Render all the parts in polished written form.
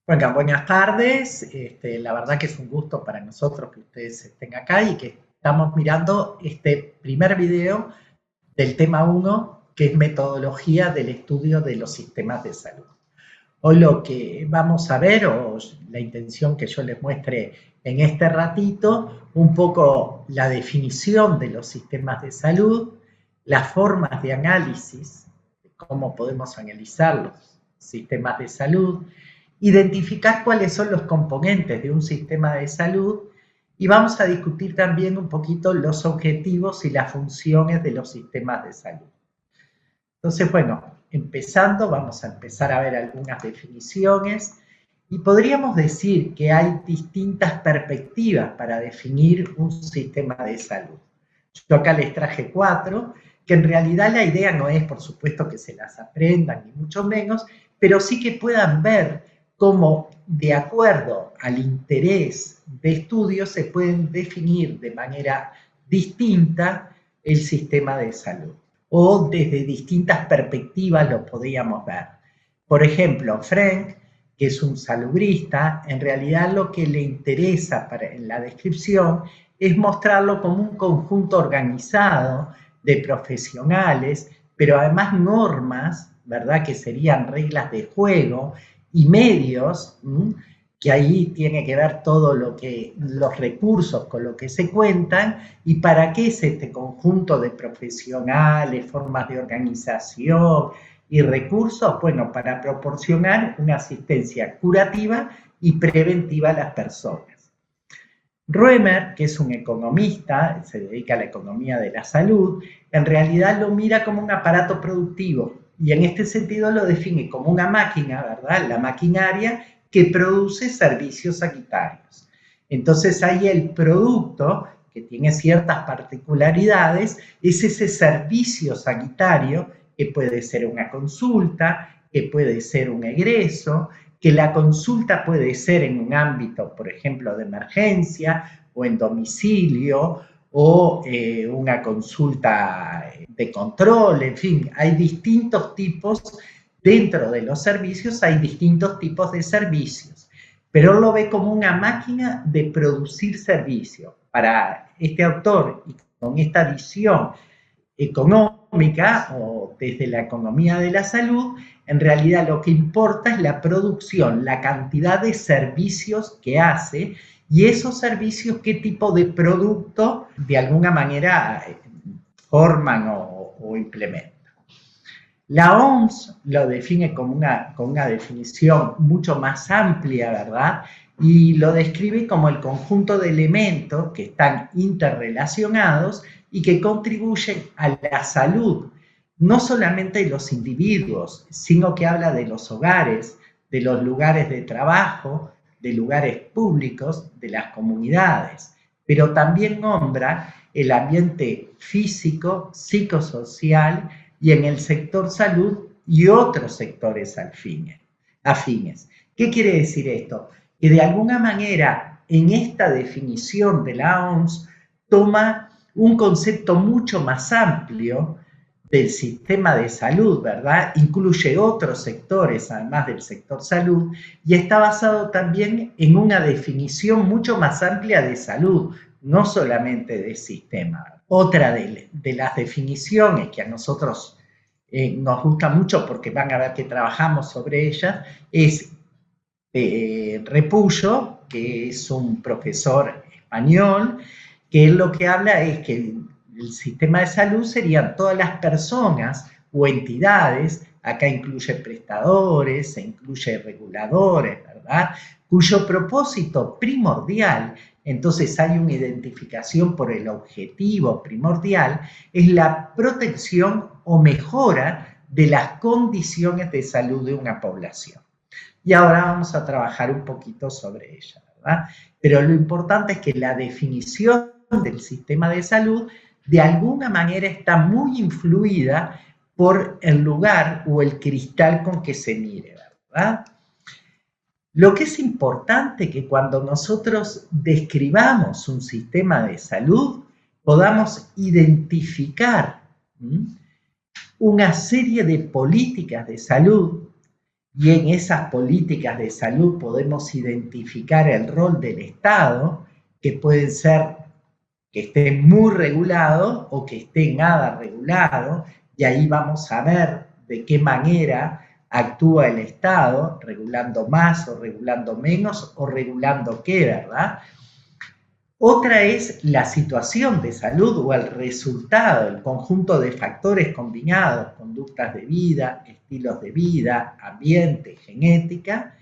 Bueno, buenas tardes. La verdad que es un gusto para nosotros que ustedes estén acá y que estamos mirando este primer video del tema 1, que es metodología del estudio de los sistemas de salud. Hoy lo que vamos a ver, o la intención que yo les muestre en este ratito, un poco la definición de los sistemas de salud, las formas de análisis, cómo podemos analizar los sistemas de salud, identificar cuáles son los componentes de un sistema de salud y vamos a discutir también un poquito los objetivos y las funciones de los sistemas de salud. Entonces, bueno, vamos a empezar a ver algunas definiciones y podríamos decir que hay distintas perspectivas para definir un sistema de salud. Yo acá les traje 4, que en realidad la idea no es, por supuesto, que se las aprendan, ni mucho menos, pero sí que puedan ver cómo, de acuerdo al interés de estudio, se pueden definir de manera distinta el sistema de salud, o desde distintas perspectivas lo podríamos ver. Por ejemplo, Frank, que es un salubrista, en realidad lo que le interesa en la descripción es mostrarlo como un conjunto organizado de profesionales, pero además normas, ¿verdad?, que serían reglas de juego y medios, que ahí tiene que ver todo los recursos con lo que se cuentan y para qué es este conjunto de profesionales, formas de organización y recursos. Bueno, para proporcionar una asistencia curativa y preventiva a las personas. Roemer, que es un economista, se dedica a la economía de la salud, en realidad lo mira como un aparato productivo y en este sentido lo define como una máquina, ¿verdad?, la maquinaria que produce servicios sanitarios. Entonces ahí el producto, que tiene ciertas particularidades, es ese servicio sanitario que puede ser una consulta, que puede ser un egreso, que la consulta puede ser en un ámbito, por ejemplo, de emergencia o en domicilio, o una consulta de control, en fin, hay distintos tipos, dentro de los servicios hay distintos tipos de servicios, pero él lo ve como una máquina de producir servicios. Para este autor, y con esta visión económica o desde la economía de la salud, en realidad lo que importa es la producción, la cantidad de servicios que hace y esos servicios qué tipo de producto de alguna manera forman o implementan. La OMS lo define con una definición mucho más amplia, ¿verdad?, y lo describe como el conjunto de elementos que están interrelacionados y que contribuyen a la salud, no solamente de los individuos, sino que habla de los hogares, de los lugares de trabajo, de lugares públicos, de las comunidades, pero también nombra el ambiente físico, psicosocial y en el sector salud y otros sectores afines. ¿Qué quiere decir esto? Que de alguna manera en esta definición de la OMS toma un concepto mucho más amplio del sistema de salud, ¿verdad? Incluye otros sectores además del sector salud y está basado también en una definición mucho más amplia de salud, no solamente de sistema. Otra de las definiciones que a nosotros nos gusta mucho porque van a ver que trabajamos sobre ellas es Repullo, que es un profesor español, que él lo que habla es que el sistema de salud serían todas las personas o entidades, acá incluye prestadores, se incluye reguladores, ¿verdad?, cuyo propósito primordial, entonces hay una identificación por el objetivo primordial, es la protección o mejora de las condiciones de salud de una población. Y ahora vamos a trabajar un poquito sobre ella, ¿verdad? Pero lo importante es que la definición del sistema de salud de alguna manera está muy influida por el lugar o el cristal con que se mire, ¿verdad? Lo que es importante que cuando nosotros describamos un sistema de salud, podamos identificar una serie de políticas de salud, y en esas políticas de salud podemos identificar el rol del Estado, que puede ser que esté muy regulado o que esté nada regulado, y ahí vamos a ver de qué manera actúa el Estado, regulando más o regulando menos o regulando qué, ¿verdad? Otra es la situación de salud o el resultado, el conjunto de factores combinados, conductas de vida, estilos de vida, ambiente, genética,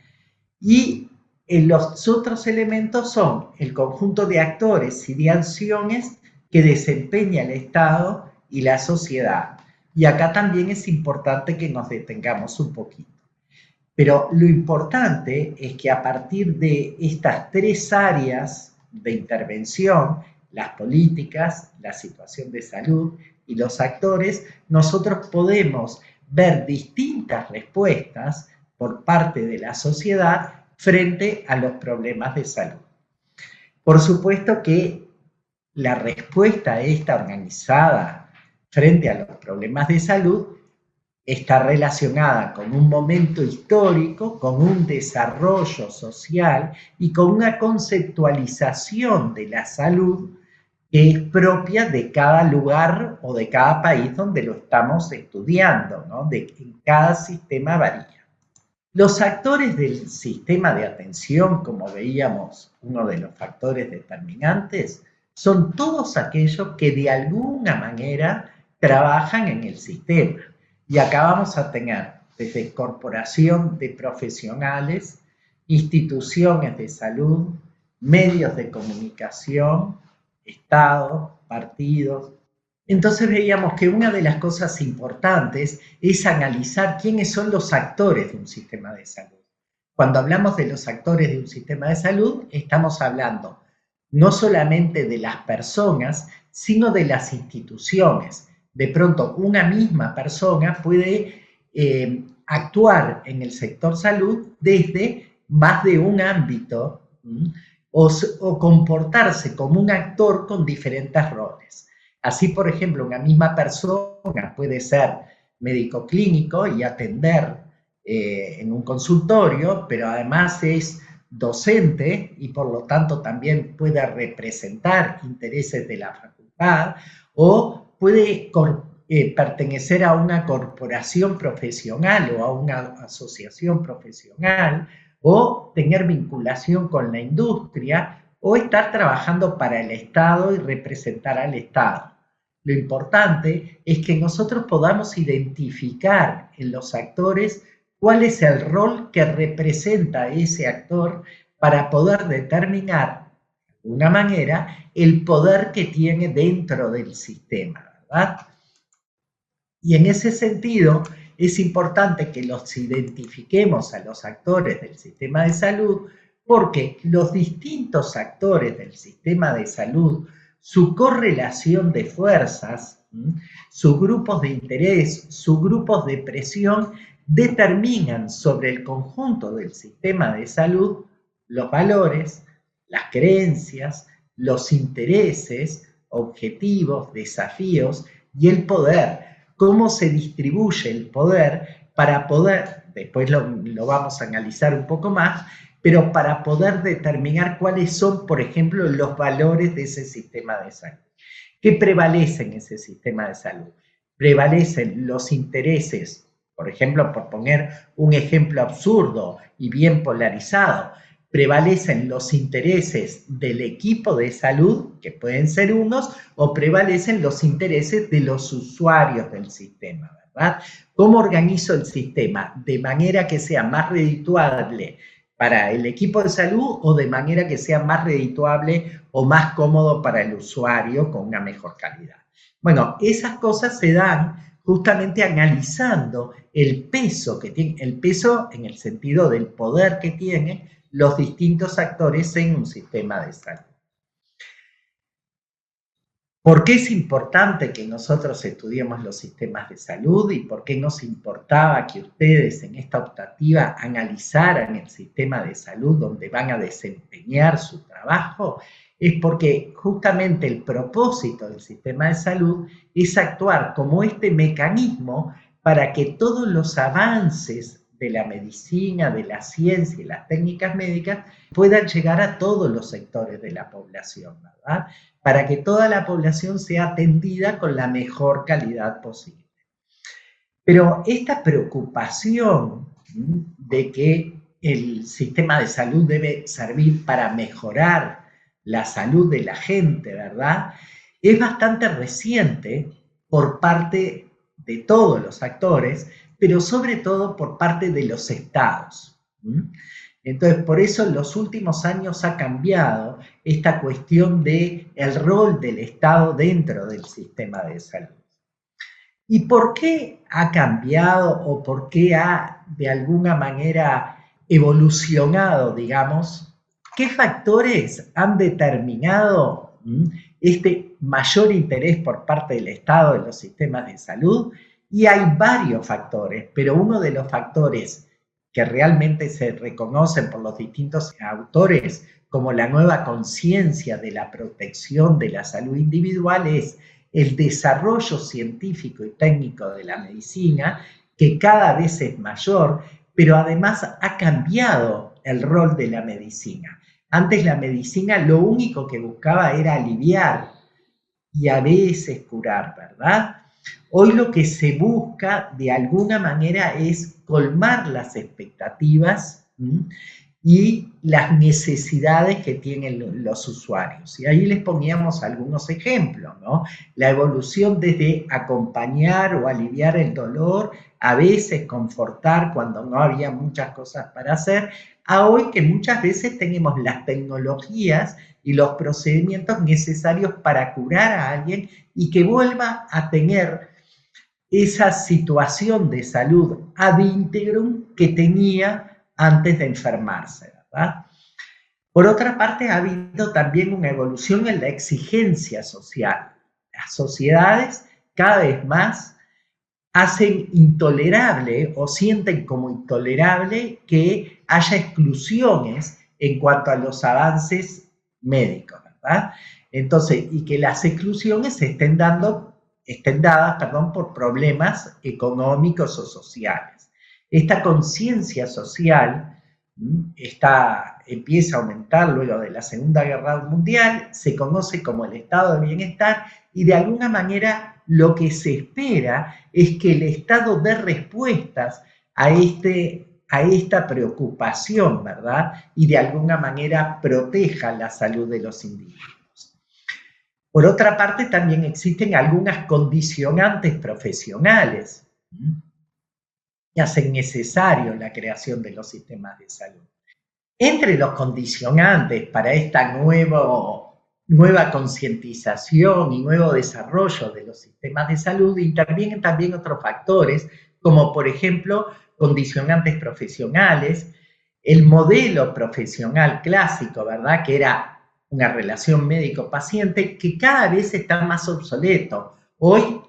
y los otros elementos son el conjunto de actores y de acciones que desempeña el Estado y la sociedad. Y acá también es importante que nos detengamos un poquito. Pero lo importante es que a partir de estas tres áreas de intervención, las políticas, la situación de salud y los actores, nosotros podemos ver distintas respuestas por parte de la sociedad frente a los problemas de salud. Por supuesto que la respuesta esta organizada frente a los problemas de salud está relacionada con un momento histórico, con un desarrollo social y con una conceptualización de la salud que es propia de cada lugar o de cada país donde lo estamos estudiando, ¿no? En cada sistema varía. Los actores del sistema de atención, como veíamos, uno de los factores determinantes, son todos aquellos que de alguna manera trabajan en el sistema. Y acá vamos a tener desde corporación de profesionales, instituciones de salud, medios de comunicación, Estado, partidos. Entonces veíamos que una de las cosas importantes es analizar quiénes son los actores de un sistema de salud. Cuando hablamos de los actores de un sistema de salud, estamos hablando no solamente de las personas, sino de las instituciones. De pronto, una misma persona puede actuar en el sector salud desde más de un ámbito o comportarse como un actor con diferentes roles. Así, por ejemplo, una misma persona puede ser médico clínico y atender en un consultorio, pero además es docente y por lo tanto también puede representar intereses de la facultad o puede pertenecer a una corporación profesional o a una asociación profesional o tener vinculación con la industria o estar trabajando para el Estado y representar al Estado. Lo importante es que nosotros podamos identificar en los actores cuál es el rol que representa ese actor para poder determinar, de una manera, el poder que tiene dentro del sistema, ¿verdad? Y en ese sentido, es importante que los identifiquemos a los actores del sistema de salud, porque los distintos actores del sistema de salud, su correlación de fuerzas, sus grupos de interés, sus grupos de presión, determinan sobre el conjunto del sistema de salud los valores, las creencias, los intereses, objetivos, desafíos y el poder. Cómo se distribuye el poder para poder, después lo vamos a analizar un poco más, pero para poder determinar cuáles son, por ejemplo, los valores de ese sistema de salud. ¿Qué prevalece en ese sistema de salud? Prevalecen los intereses, por ejemplo, por poner un ejemplo absurdo y bien polarizado, prevalecen los intereses del equipo de salud, que pueden ser unos, o prevalecen los intereses de los usuarios del sistema, ¿verdad? ¿Cómo organizo el sistema? De manera que sea más redituable para el equipo de salud o de manera que sea más redituable o más cómodo para el usuario con una mejor calidad. Bueno, esas cosas se dan justamente analizando el peso que tiene, el peso en el sentido del poder que tienen los distintos actores en un sistema de salud. ¿Por qué es importante que nosotros estudiemos los sistemas de salud y por qué nos importaba que ustedes en esta optativa analizaran el sistema de salud donde van a desempeñar su trabajo? Es porque justamente el propósito del sistema de salud es actuar como este mecanismo para que todos los avances de la medicina, de la ciencia y las técnicas médicas puedan llegar a todos los sectores de la población, ¿verdad? Para que toda la población sea atendida con la mejor calidad posible. Pero esta preocupación de que el sistema de salud debe servir para mejorar la salud de la gente, ¿verdad? Es bastante reciente por parte de todos los actores, pero sobre todo por parte de los estados. Entonces, por eso en los últimos años ha cambiado esta cuestión del rol del Estado dentro del sistema de salud. ¿Y por qué ha cambiado o por qué ha de alguna manera evolucionado, digamos? ¿Qué factores han determinado este mayor interés por parte del Estado en los sistemas de salud? Y hay varios factores, pero uno de los factores que realmente se reconocen por los distintos autores como la nueva conciencia de la protección de la salud individual es el desarrollo científico y técnico de la medicina, que cada vez es mayor, pero además ha cambiado el rol de la medicina. Antes la medicina lo único que buscaba era aliviar y a veces curar, ¿verdad? Hoy lo que se busca de alguna manera es colmar las expectativas y las necesidades que tienen los usuarios. Y ahí les poníamos algunos ejemplos, ¿no? La evolución desde acompañar o aliviar el dolor, a veces confortar cuando no había muchas cosas para hacer, a hoy que muchas veces tenemos las tecnologías y los procedimientos necesarios para curar a alguien y que vuelva a tener esa situación de salud ad integrum que tenía antes de enfermarse, ¿verdad? Por otra parte, ha habido también una evolución en la exigencia social. Las sociedades cada vez más hacen intolerable o sienten como intolerable que haya exclusiones en cuanto a los avances médicos, ¿verdad? Entonces, y que las exclusiones estén dadas, por problemas económicos o sociales. Esta conciencia social empieza a aumentar luego de la Segunda Guerra Mundial, se conoce como el estado de bienestar y de alguna manera lo que se espera es que el Estado dé respuestas a esta preocupación, ¿verdad? Y de alguna manera proteja la salud de los individuos. Por otra parte, también existen algunas condicionantes profesionales que hacen necesario la creación de los sistemas de salud. Entre los condicionantes para esta nueva concientización y nuevo desarrollo de los sistemas de salud intervienen también otros factores, como por ejemplo condicionantes profesionales, el modelo profesional clásico, ¿verdad? Que era una relación médico-paciente que cada vez está más obsoleto. Hoy,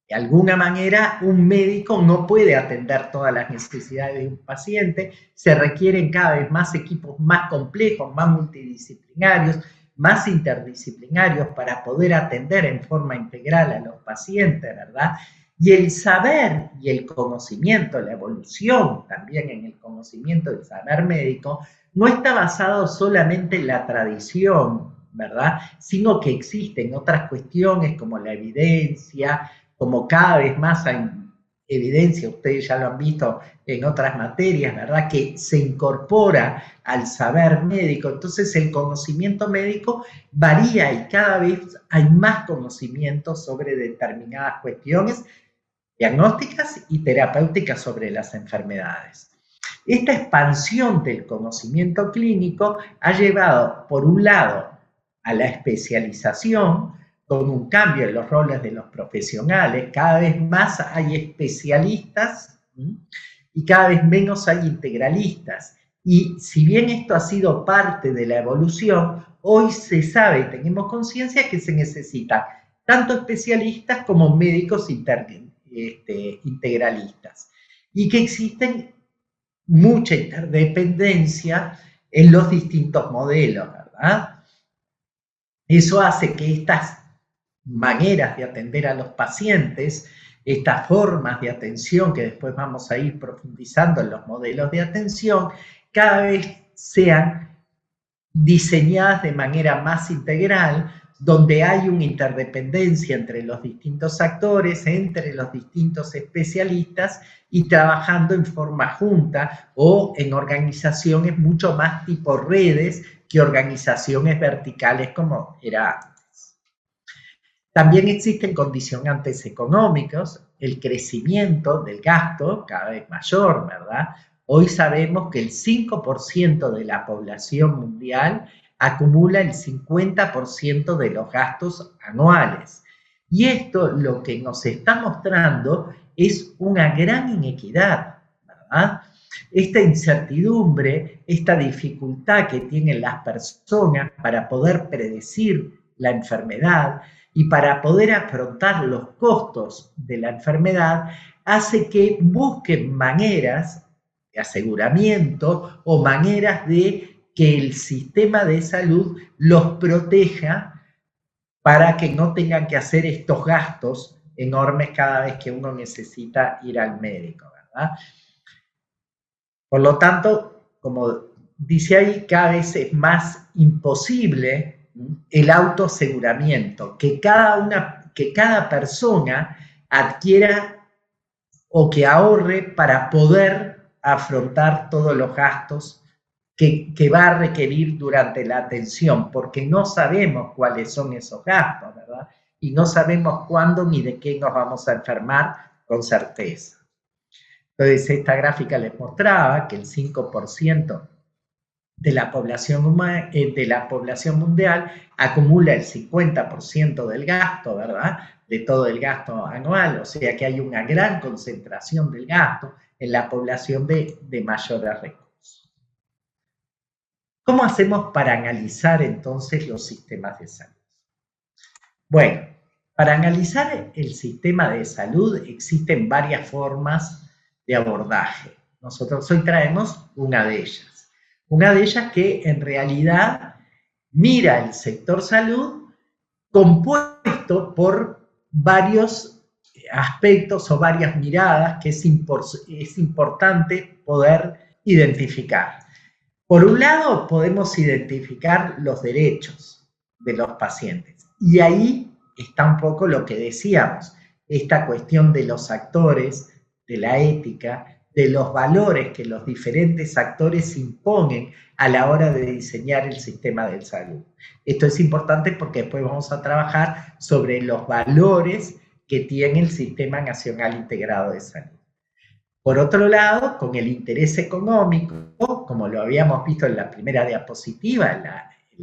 de alguna manera, un médico no puede atender todas las necesidades de un paciente, se requieren cada vez más equipos más complejos, más multidisciplinarios, más interdisciplinarios para poder atender en forma integral a los pacientes, ¿verdad? Y el saber y el conocimiento, la evolución también en el conocimiento del saber médico, no está basado solamente en la tradición, ¿verdad? Sino que existen otras cuestiones como la evidencia, como cada vez más hay evidencia, ustedes ya lo han visto en otras materias, ¿verdad? Que se incorpora al saber médico. Entonces el conocimiento médico varía y cada vez hay más conocimiento sobre determinadas cuestiones diagnósticas y terapéuticas sobre las enfermedades. Esta expansión del conocimiento clínico ha llevado, por un lado, a la especialización, con un cambio en los roles de los profesionales. Cada vez más hay especialistas y cada vez menos hay integralistas. Y si bien esto ha sido parte de la evolución, hoy se sabe y tenemos conciencia que se necesitan tanto especialistas como médicos integralistas, y que existen mucha interdependencia en los distintos modelos, ¿verdad? Eso hace que estas maneras de atender a los pacientes, estas formas de atención que después vamos a ir profundizando en los modelos de atención, cada vez sean diseñadas de manera más integral, donde hay una interdependencia entre los distintos actores, entre los distintos especialistas y trabajando en forma junta o en organizaciones mucho más tipo redes que organizaciones verticales como era antes. También existen condicionantes económicos, el crecimiento del gasto cada vez mayor, ¿verdad? Hoy sabemos que el 5% de la población mundial acumula el 50% de los gastos anuales. Y esto lo que nos está mostrando es una gran inequidad, ¿verdad? Esta incertidumbre, esta dificultad que tienen las personas para poder predecir la enfermedad y para poder afrontar los costos de la enfermedad, hace que busquen maneras de aseguramiento o maneras de que el sistema de salud los proteja para que no tengan que hacer estos gastos enormes cada vez que uno necesita ir al médico, ¿verdad? Por lo tanto, como dice ahí, cada vez es más imposible el autoaseguramiento, que cada persona adquiera o que ahorre para poder afrontar todos los gastos que va a requerir durante la atención, porque no sabemos cuáles son esos gastos, ¿verdad? Y no sabemos cuándo ni de qué nos vamos a enfermar con certeza. Entonces, esta gráfica les mostraba que el 5% de la población mundial acumula el 50% del gasto, ¿verdad? De todo el gasto anual, o sea que hay una gran concentración del gasto en la población de mayores recursos. ¿Cómo hacemos para analizar entonces los sistemas de salud? Bueno, para analizar el sistema de salud existen varias formas de abordaje. Nosotros hoy traemos una de ellas. Una de ellas que en realidad mira el sector salud compuesto por varios aspectos o varias miradas que es importante poder identificar. Por un lado, podemos identificar los derechos de los pacientes. Y ahí está un poco lo que decíamos, esta cuestión de los actores, de la ética, de los valores que los diferentes actores imponen a la hora de diseñar el sistema de salud. Esto es importante porque después vamos a trabajar sobre los valores que tiene el Sistema Nacional Integrado de Salud. Por otro lado, con el interés económico, como lo habíamos visto en la primera diapositiva, en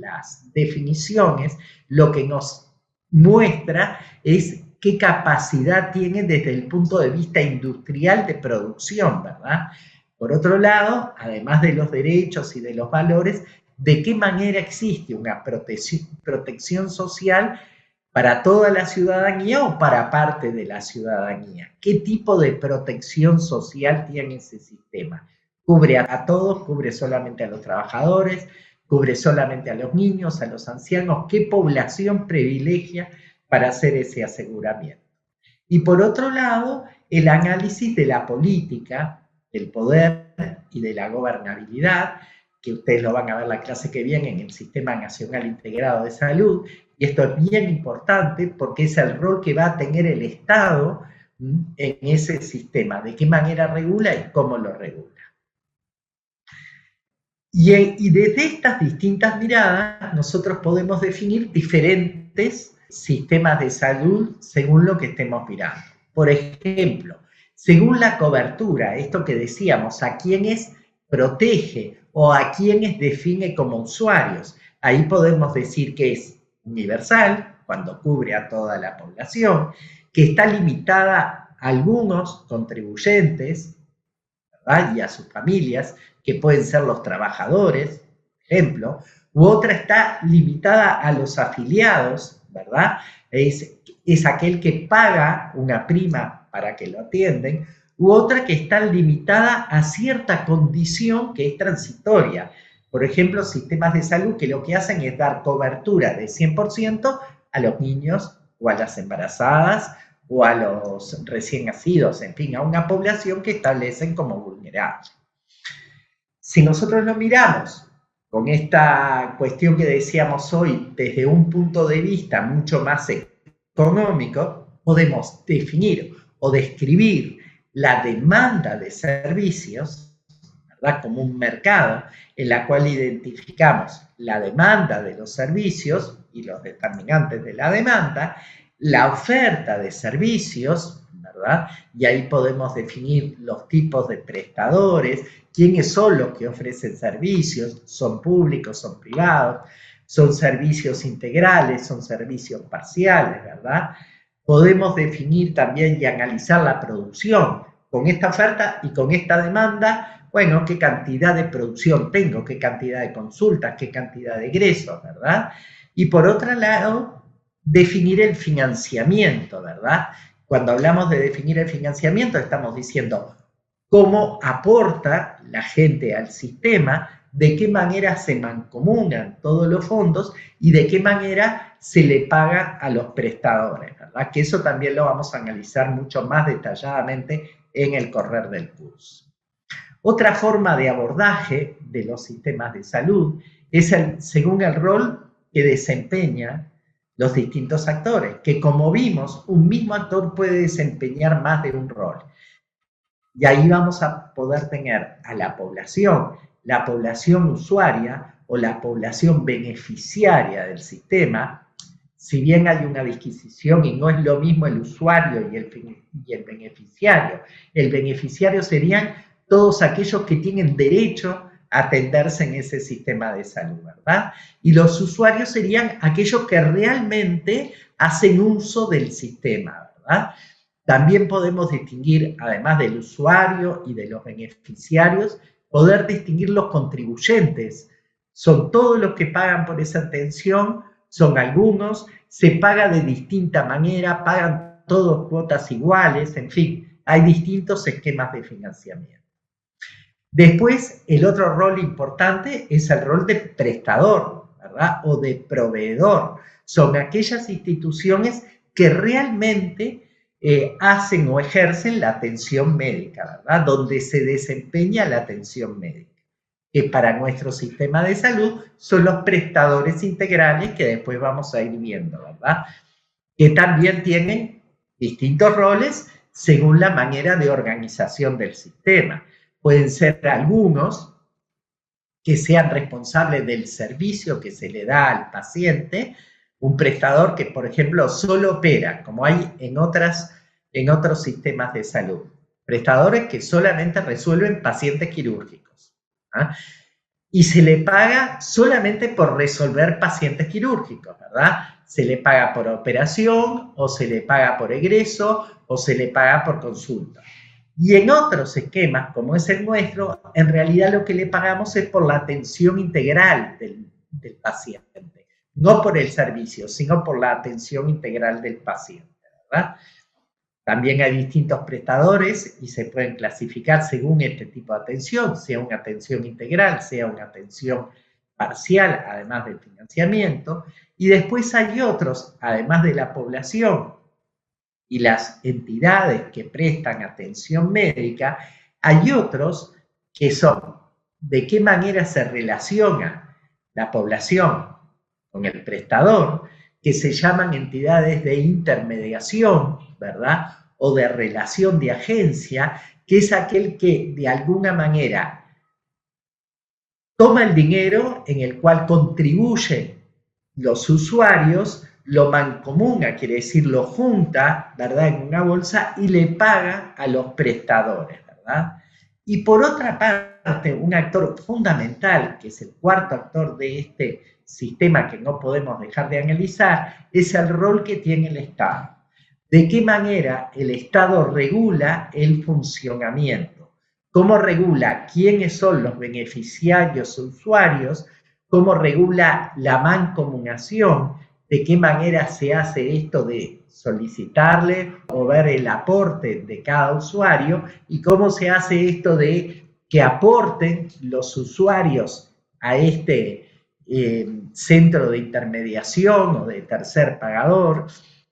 las definiciones, lo que nos muestra es qué capacidad tiene desde el punto de vista industrial de producción, ¿verdad? Por otro lado, además de los derechos y de los valores, de qué manera existe una protección social para toda la ciudadanía o para parte de la ciudadanía. ¿Qué tipo de protección social tiene ese sistema? ¿Cubre a todos? ¿Cubre solamente a los trabajadores? ¿Cubre solamente a los niños, a los ancianos? ¿Qué población privilegia para hacer ese aseguramiento? Y por otro lado, el análisis de la política, del poder y de la gobernabilidad, que ustedes lo van a ver la clase que viene en el Sistema Nacional Integrado de Salud, y esto es bien importante porque es el rol que va a tener el Estado en ese sistema, de qué manera regula y cómo lo regula. Y desde estas distintas miradas nosotros podemos definir diferentes sistemas de salud según lo que estemos mirando. Por ejemplo, según la cobertura, esto que decíamos, a quienes protege o a quienes define como usuarios. Ahí podemos decir que es universal, cuando cubre a toda la población, que está limitada a algunos contribuyentes, ¿verdad? Y a sus familias, que pueden ser los trabajadores, por ejemplo, u otra está limitada a los afiliados, ¿verdad? Es aquel que paga una prima para que lo atienden, u otra que está limitada a cierta condición que es transitoria. Por ejemplo, sistemas de salud que lo que hacen es dar cobertura de 100% a los niños o a las embarazadas o a los recién nacidos, en fin, a una población que establecen como vulnerable. Si nosotros lo miramos con esta cuestión que decíamos hoy desde un punto de vista mucho más económico, podemos definir o describir la demanda de servicios, ¿verdad?, como un mercado en la cual identificamos la demanda de los servicios y los determinantes de la demanda, la oferta de servicios, ¿verdad? Y ahí podemos definir los tipos de prestadores, quiénes son los que ofrecen servicios, son públicos, son privados, son servicios integrales, son servicios parciales, ¿verdad? Podemos definir también y analizar la producción. Con esta oferta y con esta demanda, bueno, qué cantidad de producción tengo, qué cantidad de consultas, qué cantidad de egresos, ¿verdad? Y por otro lado, definir el financiamiento, ¿verdad? Cuando hablamos de definir el financiamiento, estamos diciendo cómo aporta la gente al sistema, de qué manera se mancomunan todos los fondos y de qué manera se le paga a los prestadores, ¿verdad? Que eso también lo vamos a analizar mucho más detalladamente en el correr del curso. Otra forma de abordaje de los sistemas de salud es según el rol que desempeñan los distintos actores, que como vimos, un mismo actor puede desempeñar más de un rol. Y ahí vamos a poder tener a la población usuaria o la población beneficiaria del sistema. Si bien hay una disquisición y no es lo mismo el usuario y el beneficiario. El beneficiario serían todos aquellos que tienen derecho a atenderse en ese sistema de salud, ¿verdad? Y los usuarios serían aquellos que realmente hacen uso del sistema, ¿verdad? También podemos distinguir, además del usuario y de los beneficiarios, poder distinguir los contribuyentes. Son todos los que pagan por esa atención, son algunos, se paga de distinta manera, pagan todos cuotas iguales, en fin, hay distintos esquemas de financiamiento. Después, el otro rol importante es el rol de prestador, ¿verdad? O de proveedor. Son aquellas instituciones que realmente hacen o ejercen la atención médica, ¿verdad? Donde se desempeña la atención médica, que para nuestro sistema de salud son los prestadores integrales que después vamos a ir viendo, ¿verdad? Que también tienen distintos roles según la manera de organización del sistema. Pueden ser algunos que sean responsables del servicio que se le da al paciente, un prestador que, por ejemplo, solo opera, como hay en otros sistemas de salud, prestadores que solamente resuelven pacientes quirúrgicos, ¿ah? Y se le paga solamente por resolver pacientes quirúrgicos, ¿verdad? Se le paga por operación, o se le paga por egreso, o se le paga por consulta. Y en otros esquemas, como es el nuestro, en realidad lo que le pagamos es por la atención integral del paciente, no por el servicio, sino por la atención integral del paciente, ¿verdad? También hay distintos prestadores y se pueden clasificar según este tipo de atención, sea una atención integral, sea una atención parcial, además del financiamiento. Y después hay otros, además de la población y las entidades que prestan atención médica, hay otros que son de qué manera se relaciona la población con el prestador, que se llaman entidades de intermediación, ¿verdad? O de relación de agencia, que es aquel que de alguna manera toma el dinero en el cual contribuyen los usuarios, lo mancomuna, quiere decir lo junta, ¿verdad?, en una bolsa y le paga a los prestadores, ¿verdad? Y por otra parte, un actor fundamental, que es el cuarto actor de este sistema que no podemos dejar de analizar, es el rol que tiene el Estado. ¿De qué manera el Estado regula el funcionamiento? cómo regula quiénes son los beneficiarios o usuarios, cómo regula la mancomunación, de qué manera se hace esto de solicitarle o ver el aporte de cada usuario y cómo se hace esto de que aporten los usuarios a este centro de intermediación o de tercer pagador.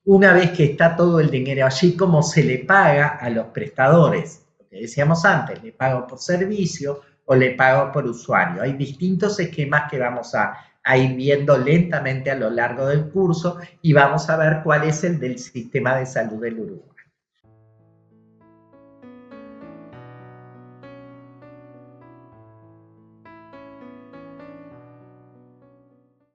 Una vez que está todo el dinero allí, cómo se le paga a los prestadores. Lo que decíamos antes, le pago por servicio o le pago por usuario. Hay distintos esquemas que vamos a ir viendo lentamente a lo largo del curso y vamos a ver cuál es el del sistema de salud del Uruguay.